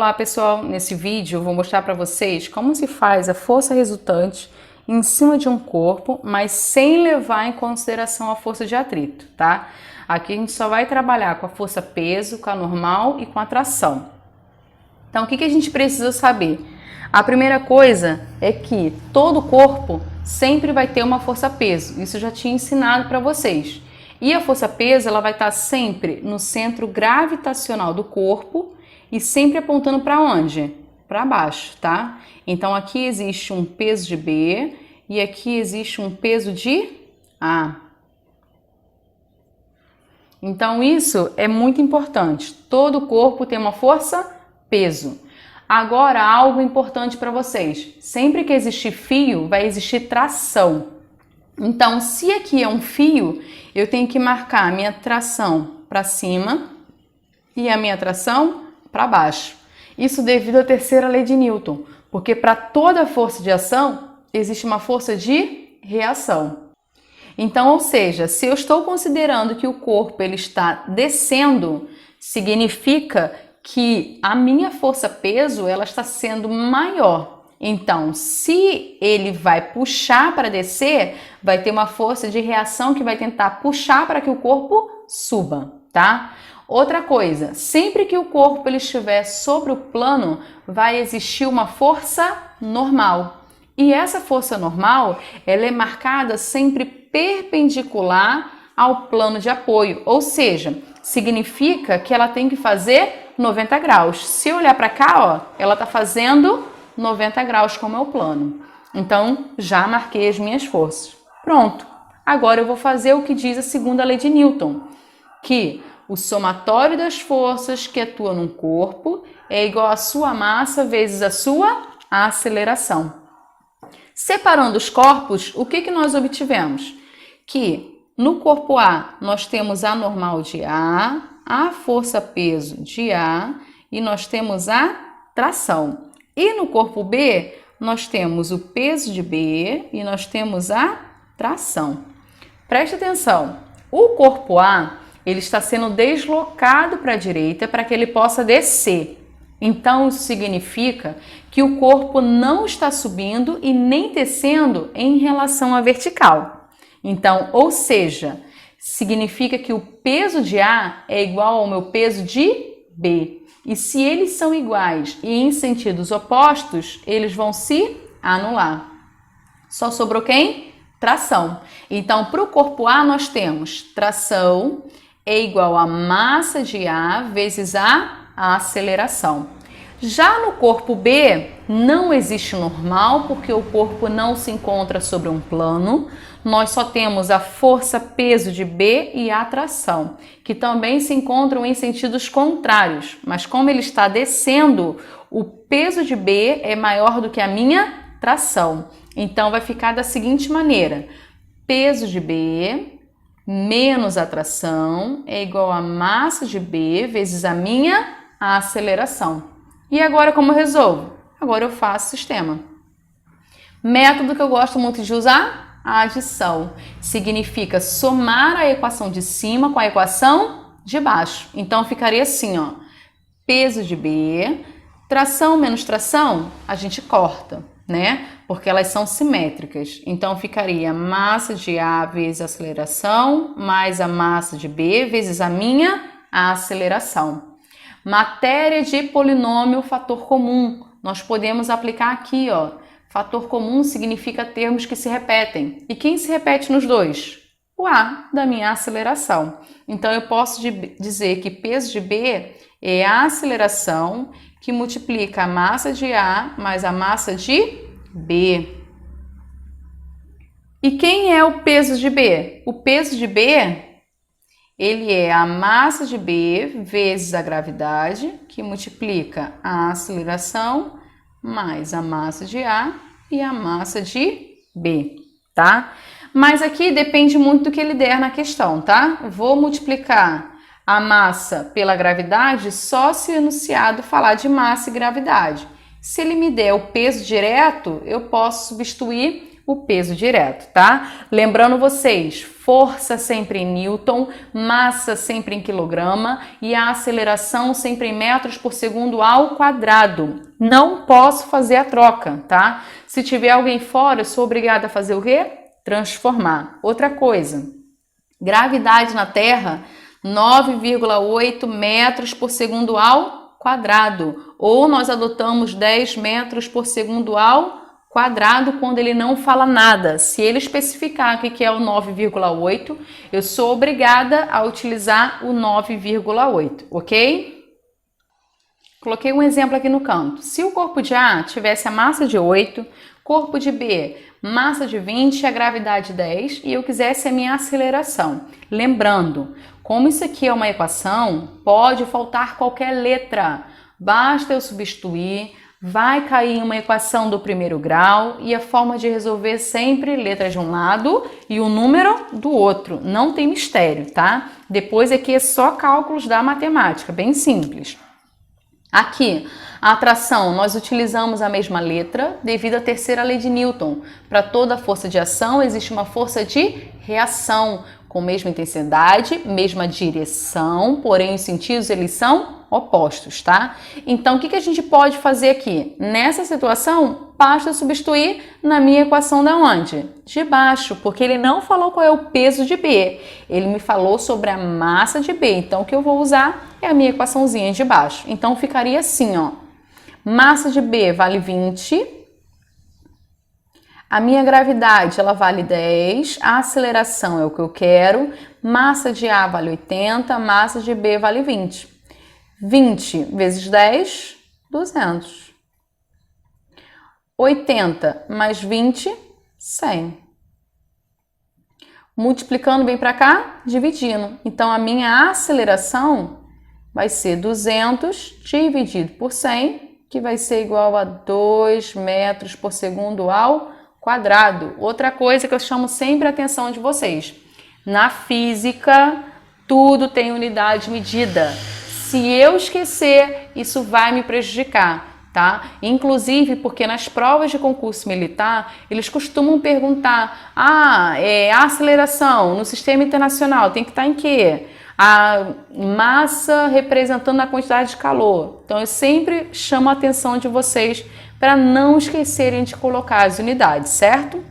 Olá pessoal, nesse vídeo eu vou mostrar para vocês como se faz a força resultante em cima de um corpo, mas sem levar em consideração a força de atrito, tá? Aqui a gente só vai trabalhar com a força peso, com a normal e com a tração. Então o que a gente precisa saber? A primeira coisa é que todo corpo sempre vai ter uma força peso, isso eu já tinha ensinado para vocês. E a força peso ela vai estar sempre no centro gravitacional do corpo e sempre apontando para onde? Para baixo, tá? Então aqui existe um peso de B e aqui existe um peso de A. Então isso é muito importante. Todo corpo tem uma força peso. Agora algo importante para vocês. Sempre que existir fio, vai existir tração. Então, se aqui é um fio, eu tenho que marcar a minha tração para cima e a minha tração para baixo. Isso devido à terceira lei de Newton, porque para toda força de ação existe uma força de reação. Então, ou seja, se eu estou considerando que o corpo ele está descendo, significa que a minha força-peso ela está sendo maior. Então, se ele vai puxar para descer, vai ter uma força de reação que vai tentar puxar para que o corpo suba, tá? Outra coisa, sempre que o corpo ele estiver sobre o plano, vai existir uma força normal. E essa força normal, ela é marcada sempre perpendicular ao plano de apoio, ou seja, significa que ela tem que fazer 90 graus. Se eu olhar para cá, ó, ela está fazendo 90 graus como é o plano. Então, já marquei as minhas forças. Pronto. Agora eu vou fazer o que diz a segunda lei de Newton, que o somatório das forças que atuam num corpo é igual à sua massa vezes a sua aceleração. Separando os corpos, o que nós obtivemos? Que no corpo A nós temos a normal de a força-peso de A e nós temos a tração. E no corpo B, nós temos o peso de B e nós temos a tração. Preste atenção, o corpo A ele está sendo deslocado para a direita para que ele possa descer. Então, isso significa que o corpo não está subindo e nem descendo em relação à vertical. Então, ou seja, significa que o peso de A é igual ao meu peso de B. E se eles são iguais e em sentidos opostos, eles vão se anular. Só sobrou quem? Tração. Então, para o corpo A, nós temos tração é igual a massa de A vezes a aceleração. Já no corpo B, não existe normal, porque o corpo não se encontra sobre um plano. Nós só temos a força-peso de B e a tração, que também se encontram em sentidos contrários. Mas como ele está descendo, o peso de B é maior do que a minha tração. Então, vai ficar da seguinte maneira. Peso de B menos a tração é igual a massa de B vezes a minha aceleração. E agora como eu resolvo? Agora eu faço sistema. Método que eu gosto muito de usar, a adição. Significa somar a equação de cima com a equação de baixo. Então ficaria assim, ó, peso de B, tração menos tração, a gente corta, né? Porque elas são simétricas. Então ficaria massa de A vezes a aceleração, mais a massa de B vezes a minha aceleração. Matéria de polinômio fator comum. Nós podemos aplicar aqui, ó. Fator comum significa termos que se repetem. E quem se repete nos dois? O A da minha aceleração. Então eu posso dizer que peso de B é a aceleração que multiplica a massa de A mais a massa de B. E quem é o peso de B? O peso de B, ele é a massa de B vezes a gravidade, que multiplica a aceleração mais a massa de A e a massa de B, tá? Mas aqui depende muito do que ele der na questão, tá? Vou multiplicar a massa pela gravidade só se o enunciado falar de massa e gravidade. Se ele me der o peso direto, eu posso substituir o peso direto, tá? Lembrando vocês, força sempre em Newton, massa sempre em quilograma e a aceleração sempre em metros por segundo ao quadrado. Não posso fazer a troca, tá? Se tiver alguém fora, eu sou obrigada a fazer o quê? Transformar. Outra coisa, gravidade na Terra, 9,8 metros por segundo ao quadrado. Ou nós adotamos 10 metros por segundo ao quadrado quando ele não fala nada. Se ele especificar o que é o 9,8, eu sou obrigada a utilizar o 9,8, ok? Coloquei um exemplo aqui no canto. Se o corpo de A tivesse a massa de 8, corpo de B, massa de 20 e a gravidade 10, e eu quisesse a minha aceleração. Lembrando, como isso aqui é uma equação, pode faltar qualquer letra. Basta eu substituir, vai cair uma equação do primeiro grau e a forma de resolver sempre letra de um lado e o número do outro. Não tem mistério, tá? Depois aqui é só cálculos da matemática, bem simples. Aqui, a atração, nós utilizamos a mesma letra devido à terceira lei de Newton. Para toda força de ação existe uma força de reação, com mesma intensidade, mesma direção, porém os sentidos eles são opostos, tá? Então, o que a gente pode fazer aqui? Nessa situação, basta substituir na minha equação da onde? De baixo, porque ele não falou qual é o peso de B, ele me falou sobre a massa de B, então o que eu vou usar é a minha equaçãozinha de baixo. Então, ficaria assim, ó, massa de B vale 20, a minha gravidade, ela vale 10, a aceleração é o que eu quero, massa de A vale 80, massa de B vale 20. 20 vezes 10, 200. 80 mais 20, 100. Multiplicando bem para cá, dividindo. Então, a minha aceleração vai ser 200 dividido por 100, que vai ser igual a 2 metros por segundo ao quadrado. Outra coisa que eu chamo sempre a atenção de vocês. Na física, tudo tem unidade de medida. Se eu esquecer, isso vai me prejudicar, tá? Inclusive porque nas provas de concurso militar, eles costumam perguntar: a aceleração no sistema internacional tem que estar em quê? A massa representando a quantidade de calor. Então eu sempre chamo a atenção de vocês para não esquecerem de colocar as unidades, certo?